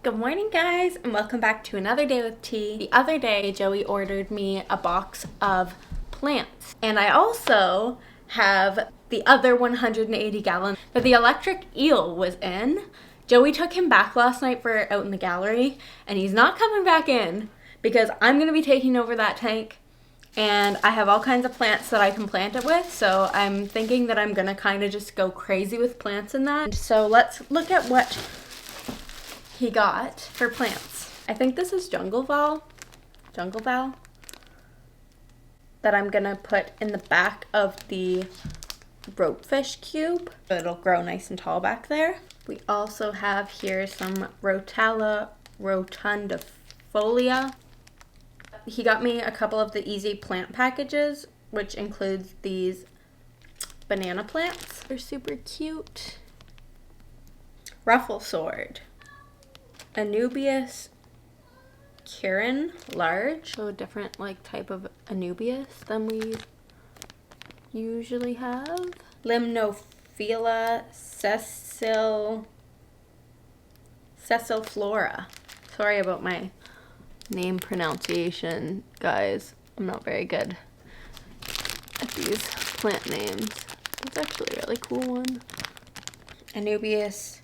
Good morning, guys, and welcome back to another day with tea. The other day, Joey ordered me a box of plants, and I also have the other 180 gallon that the electric eel was in. Joey took him back last night for out in the gallery, and he's not coming back in because I'm going to be taking over that tank, and I have all kinds of plants that I can plant it with, so I'm thinking that I'm going to kind of just go crazy with plants in that. So let's look at what he got for plants. I think this is jungle val that I'm gonna put in the back of the ropefish cube. It'll grow nice and tall back there. We also have here some Rotella rotundifolia. He got me a couple of the easy plant packages, which includes these banana plants. They're super cute. Ruffle sword. Anubias Kirin large, so a different type of Anubias than we usually have. Limnophila sessiliflora. Sorry about my name pronunciation, guys. I'm not very good at these plant names. That's actually a really cool one. Anubias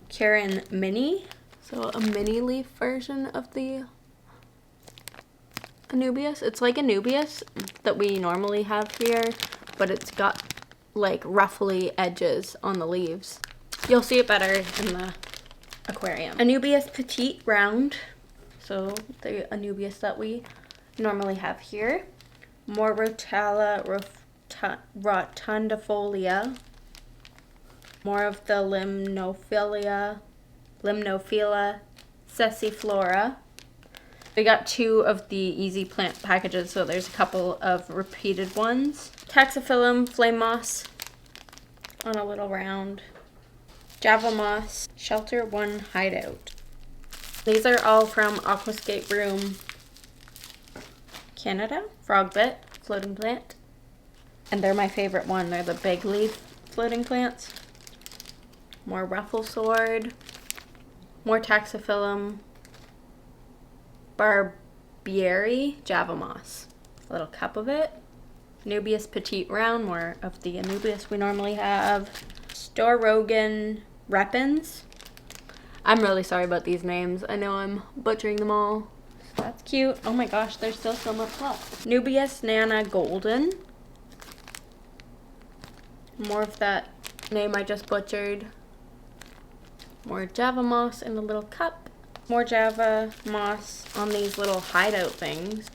Kirin mini. So a mini leaf version of the Anubias. It's like Anubias that we normally have here, but it's got like ruffly edges on the leaves. You'll see it better in the aquarium. Anubias petite round. So the Anubias that we normally have here. More Rotella rotundifolia. More of the Limnophila sessiflora. We got two of the easy plant packages, so there's a couple of repeated ones. Taxiphyllum flame moss on a little round. Java moss, shelter one hideout. These are all from Aquascape Room Canada. Frogbit floating plant. And they're my favorite one. They're the big leaf floating plants. More ruffle sword. More Taxiphyllum barbieri Java moss. A little cup of it. Anubias petite round, more of the Anubias we normally have. Storogan repens. I'm really sorry about these names. I know I'm butchering them all. That's cute. Oh my gosh, there's still so much left. Anubias nana golden. More of that name I just butchered. More Java moss in a little cup. More Java moss on these little hideout things.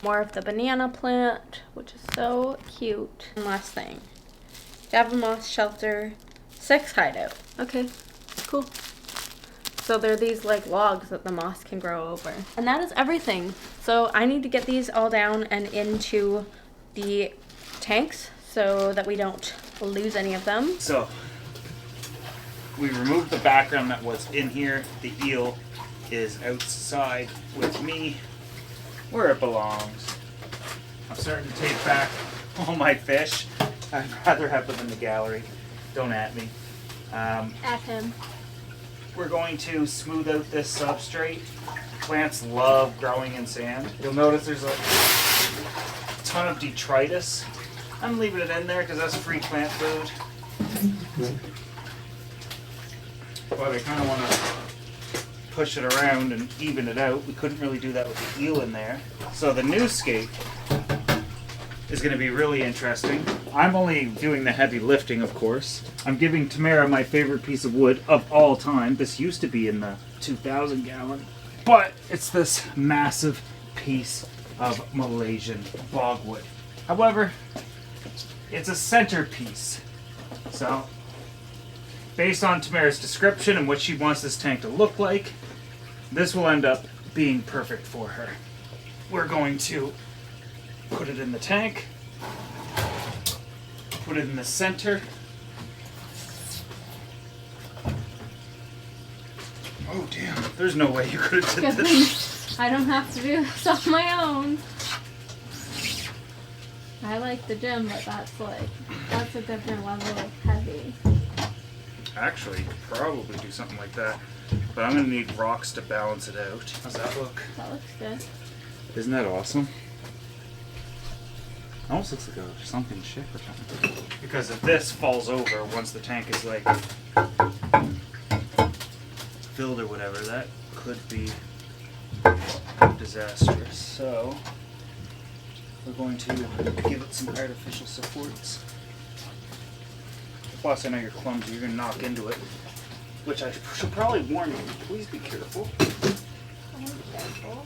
More of the banana plant, which is so cute. And last thing. Java moss shelter 6 hideout. Okay, cool. So they're these logs that the moss can grow over. And that is everything. So I need to get these all down and into the tanks so that we don't lose any of them. So we removed the background that was in here. The eel is outside with me where it belongs. I'm starting to take back all my fish. I'd rather have them in the gallery. Don't at me. At him. We're going to smooth out this substrate. Plants love growing in sand. You'll notice there's a ton of detritus. I'm leaving it in there because that's free plant food. But I kind of want to push it around and even it out. We couldn't really do that with the eel in there. So the new scape is going to be really interesting. I'm only doing the heavy lifting, of course. I'm giving Tamara my favorite piece of wood of all time. This used to be in the 2,000 gallon. But it's this massive piece of Malaysian bogwood. However, it's a centerpiece. So based on Tamara's description and what she wants this tank to look like, this will end up being perfect for her. We're going to put it in the tank, put it in the center. Oh damn, there's no way you could have did this. I don't have to do this on my own. I like the gym, but that's a different level of heavy. Actually, probably do something like that. But I'm gonna need rocks to balance it out. How's that look? That looks good. Isn't that awesome? Almost looks like a sunken ship or something. Because if this falls over once the tank is like filled or whatever, that could be disastrous. So we're going to give it some artificial supports. Plus, I know you're clumsy. You're gonna knock into it, which I should probably warn you. Please be careful. I'm careful.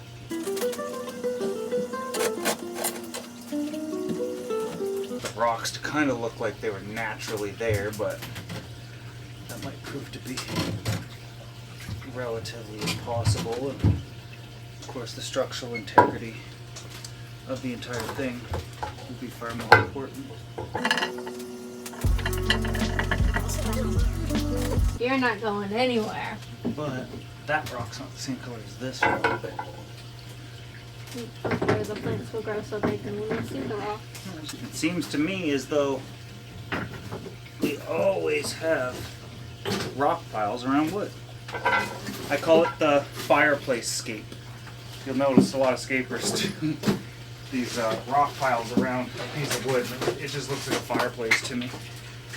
The rocks to kind of look like they were naturally there, but that might prove to be relatively impossible. And of course, the structural integrity of the entire thing would be far more important. You're not going anywhere. But that rock's not the same color as this rock. Where the plants will grow so big and we will see the rock. It seems to me as though we always have rock piles around wood. I call it the fireplace scape. You'll notice a lot of scapers do these rock piles around a piece of wood. It just looks like a fireplace to me.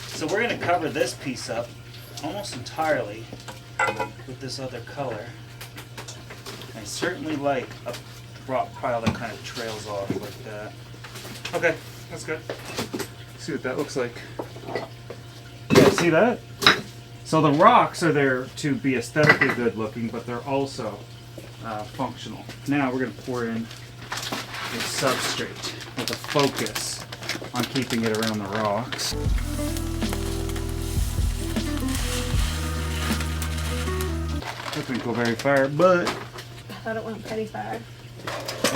So we're going to cover this piece up almost entirely with this other color. I certainly like a rock pile that kind of trails off like that. Okay, that's good. Let's see what that looks like. Yeah, see that? So the rocks are there to be aesthetically good looking, but they're also functional. Now we're going to pour in a substrate with a focus on keeping it around the rocks. That didn't go very far, but I thought it went pretty far.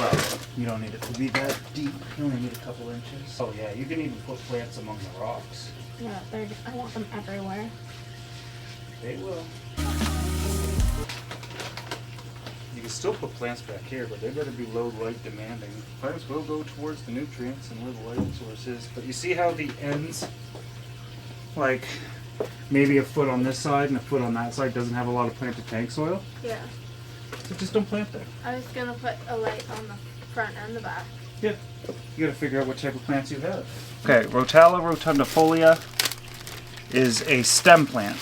well, you don't need it to be that deep. You only need a couple inches. Oh yeah, you can even put plants among the rocks. Yeah, I want them everywhere. They will. You can still put plants back here, but they better be low light demanding. Plants will go towards the nutrients and where the light source is. But you see how the ends, like maybe a foot on this side and a foot on that side, doesn't have a lot of planted tank soil? Yeah. So just don't plant there. I was gonna put a light on the front and the back. Yeah. You gotta figure out what type of plants you have. Okay, Rotala rotundifolia is a stem plant.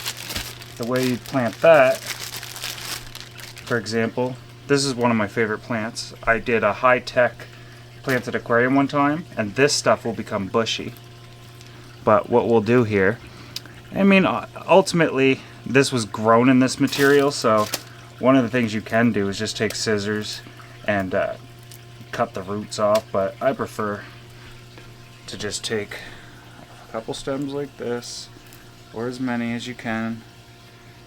The way you plant that, for example, this is one of my favorite plants. I did a high-tech planted aquarium one time, and this stuff will become bushy. But what we'll do here, I mean, ultimately, this was grown in this material, so one of the things you can do is just take scissors and cut the roots off, but I prefer to just take a couple stems like this, or as many as you can,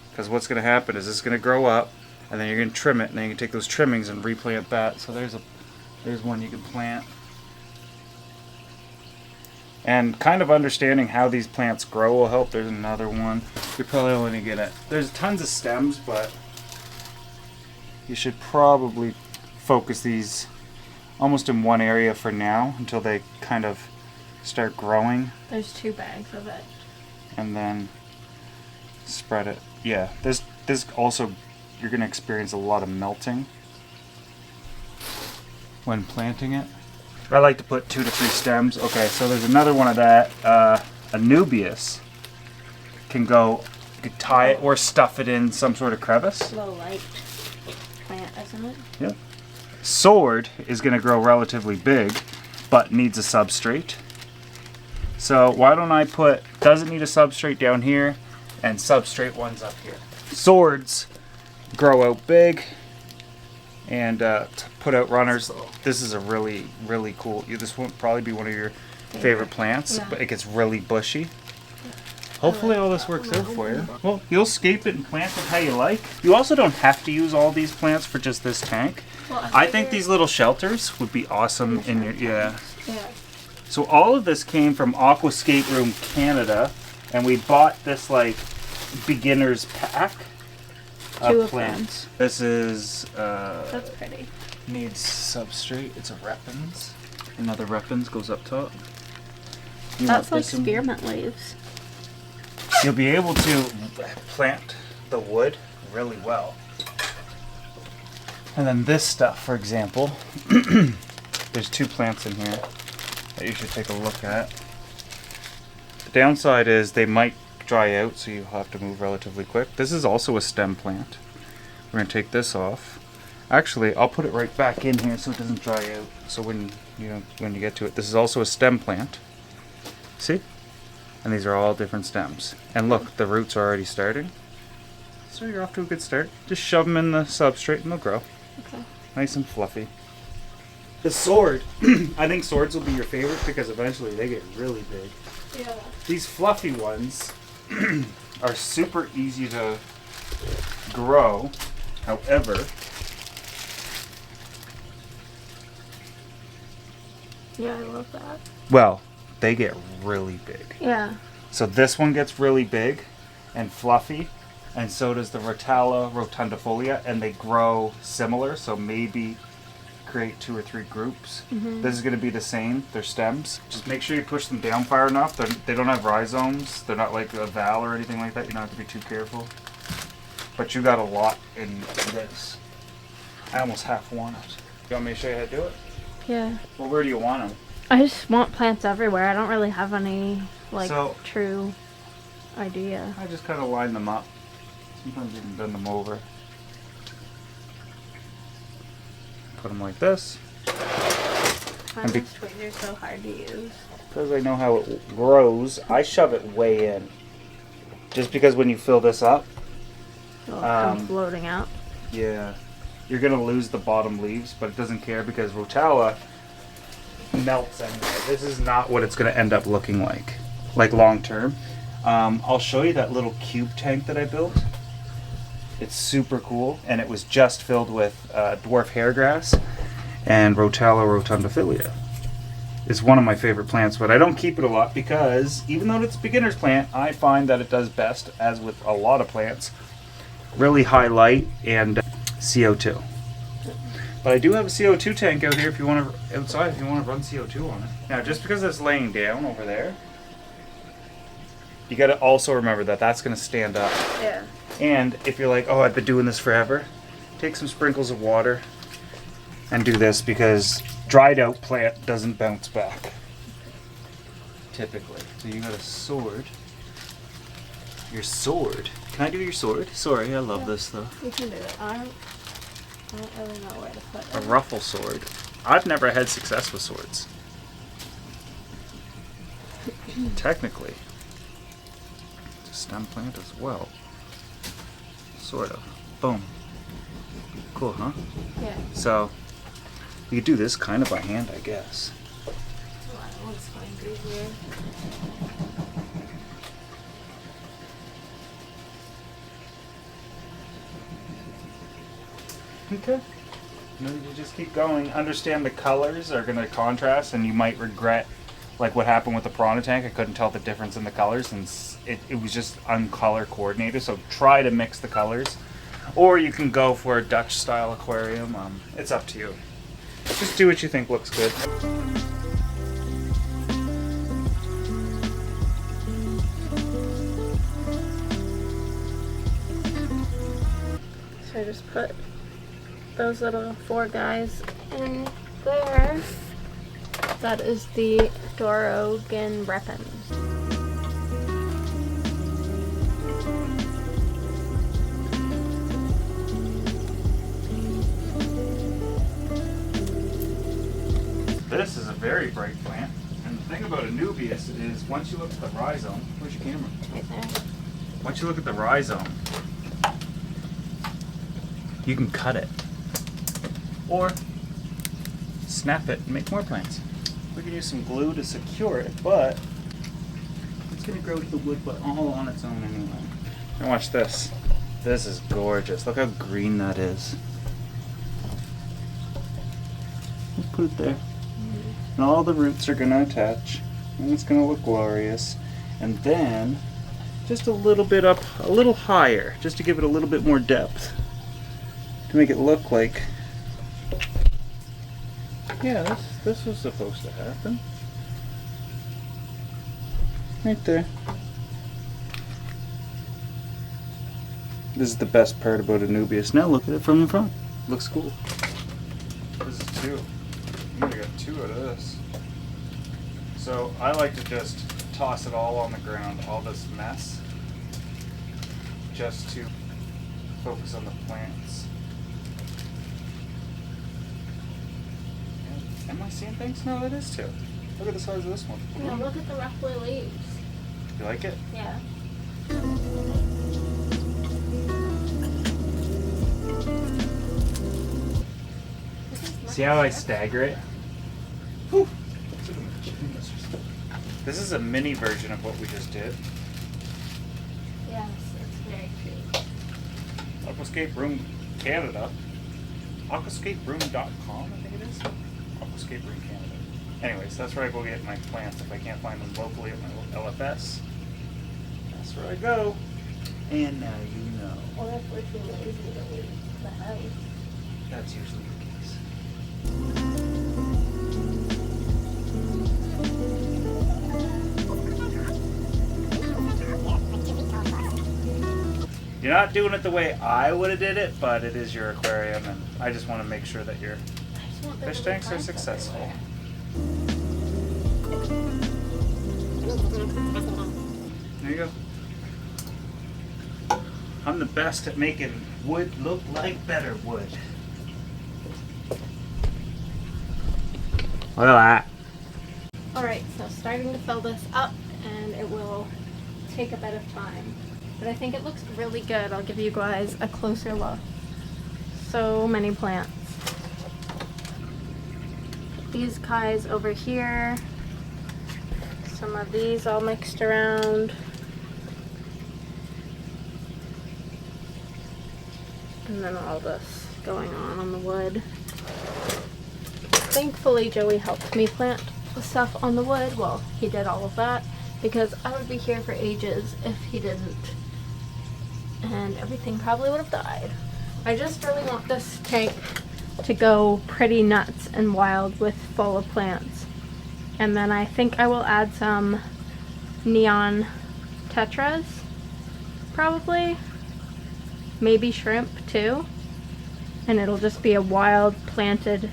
because what's going to happen is it's going to grow up, and then you're going to trim it, and then you can take those trimmings and replant that. So there's one you can plant. And kind of understanding how these plants grow will help. There's another one. You're probably only going to get it. There's tons of stems, but you should probably focus these almost in one area for now until they kind of start growing. There's 2 bags of it. And then spread it. Yeah, this also, you're going to experience a lot of melting when planting it. I like to put 2 to 3 stems. Okay, so there's another one of that. Anubias can go, you could tie it or stuff it in some sort of crevice. Low light plant, isn't it? Yep. Sword is going to grow relatively big, but needs a substrate. So why don't I put, doesn't need a substrate down here, and substrate ones up here. Swords grow out big and put out runners. This is a really, really cool, this won't probably be one of your favorite plants, yeah. But it gets really bushy. Hopefully all this works out for you. Well, you'll scape it and plant it how you like. You also don't have to use all these plants for just this tank. Well, I think these little shelters would be awesome in your, yeah. So all of this came from Aquascape Room Canada, and we bought this like beginner's pack of plants. This is that's pretty. Needs substrate. It's a repens. Another repens goes up top. That's like spearmint leaves. you'll be able to plant the wood really well. And then this stuff, for example, there's 2 plants in here that you should take a look at. The downside is they might dry out, so you have to move relatively quick. This is also a stem plant. We're going to take this off. Actually, I'll put it right back in here so it doesn't dry out. So when you get to it, this is also a stem plant. See? And these are all different stems. And look, the roots are already starting. So you're off to a good start. Just shove them in the substrate and they'll grow. Okay. Nice and fluffy. The sword, I think swords will be your favorite because eventually they get really big. Yeah. These fluffy ones are super easy to grow. However, yeah, I love that. well, they get really big. Yeah. So this one gets really big and fluffy, and so does the Rotala rotundifolia, and they grow similar, so maybe create 2 or 3 groups. This is going to be the same. They're stems. Just make sure you push them down far enough. They don't have rhizomes. They're not like a val or anything like that. You don't have to be too careful. But you got a lot in this. I almost half want it. You want me to show you how to do it? Yeah. Well, where do you want them? I just want plants everywhere. I don't really have any, like, So- true idea. I just kind of line them up. Sometimes even bend them over. Put them like this. Why are these tweezers so hard to use? Because I know how it grows, I shove it way in. Just because when you fill this up, It'll come floating out. yeah, you're going to lose the bottom leaves, but it doesn't care because Rotala melts anyway. This is not what it's going to end up looking like long term. I'll show you that little cube tank that I built. It's super cool, and it was just filled with dwarf hairgrass and Rotala rotundifolia. It's one of my favorite plants, but I don't keep it a lot because even though it's a beginner's plant, I find that it does best, as with a lot of plants, really high light and CO2. But I do have a CO2 tank out here if you want to, outside, if you want to run CO2 on it. Now, just because it's laying down over there, you got to also remember that that's going to stand up. Yeah. And if you're like, oh, I've been doing this forever, take some sprinkles of water and do this because dried out plant doesn't bounce back. Typically. So you got a sword. Your sword. Can I do your sword? Sorry, I love this though. You can do it. I don't really know where to put it. A ruffle sword. I've never had success with swords. Technically. It's a stem plant as well. Sort of. Boom. Cool, huh? Yeah. So, you could do this kind of by hand, I guess. That one's fine easier. Okay. And then you just keep going. Understand the colors are going to contrast, and you might regret, like what happened with the piranha tank. I couldn't tell the difference in the colors, and it was just uncolor coordinated. So try to mix the colors, or you can go for a Dutch style aquarium. It's up to you. Just do what you think looks good. So I just put those little 4 guys in there. That is the Dorogan Repens. This is a very bright plant, and the thing about a nubius is once you look at the rhizome, where's your camera? Right there. Once you look at the rhizome, you can cut it or snap it and make more plants. We can use some glue to secure it, but it's going to grow to the wood but all on its own anyway. And watch this. This is gorgeous. Look how green that is. Let's put it there. And all the roots are going to attach, and it's going to look glorious. And then just a little bit up, a little higher, just to give it a little bit more depth, to make it look like, yeah, this was supposed to happen. Right there. This is the best part about Anubias. Now look at it from the front. Looks cool. This is 2. I'm gonna get 2 out of this. So I like to just toss it all on the ground, all this mess, just to focus on the plants. Am I seeing things? No, it is too. Look at the size of this one. No, look at the rough blue leaves. You like it? Yeah. See how I stagger it? Whew. This is a mini version of what we just did. Yes, it's very cute. Aquascape Room Canada. Aquascaperoom.com, I think it is. Aquascape Room Canada. Anyways, that's where I go get my plants if I can't find them locally at my LFS. That's where I go. And now you know. Or if we're too lazy to leave the house. That's usually the case. You're not doing it the way I would have did it, but it is your aquarium, and I just want to make sure that your fish tanks are successful. There you go. I'm the best at making wood look like better wood. Look at that. Alright, so starting to fill this up, and it will take a bit of time. But I think it looks really good. I'll give you guys a closer look. So many plants. These guys over here. Some of these all mixed around. And then all this going on the wood. Thankfully, Joey helped me plant the stuff on the wood. Well, he did all of that because I would be here for ages if he didn't. And everything probably would have died. I just really want this tank to go pretty nuts and wild with full of plants. And then I think I will add some neon tetras, probably. Maybe shrimp too. And it'll just be a wild planted,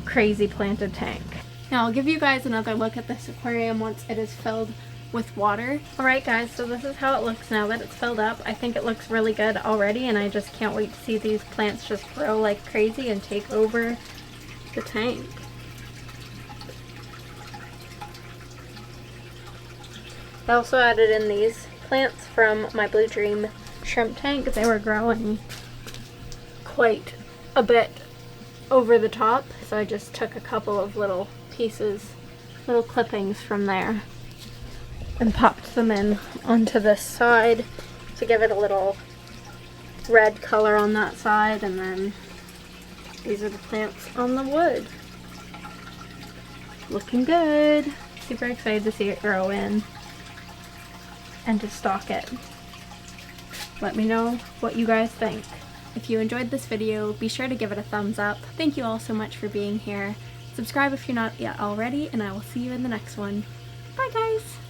crazy planted tank. Now I'll give you guys another look at this aquarium once it is filled with water. Alright guys, so this is how it looks now that it's filled up. I think it looks really good already, and I just can't wait to see these plants just grow like crazy and take over the tank. I also added in these plants from my Blue Dream shrimp tank. They were growing quite a bit over the top, so I just took a couple of little pieces, little clippings from there, and popped them in onto this side to give it a little red color on that side. And then these are the plants on the wood. Looking good. Super excited to see it grow in and to stock it. Let me know what you guys think. If you enjoyed this video, be sure to give it a thumbs up. Thank you all so much for being here. Subscribe if you're not yet already, and I will see you in the next one. Bye guys!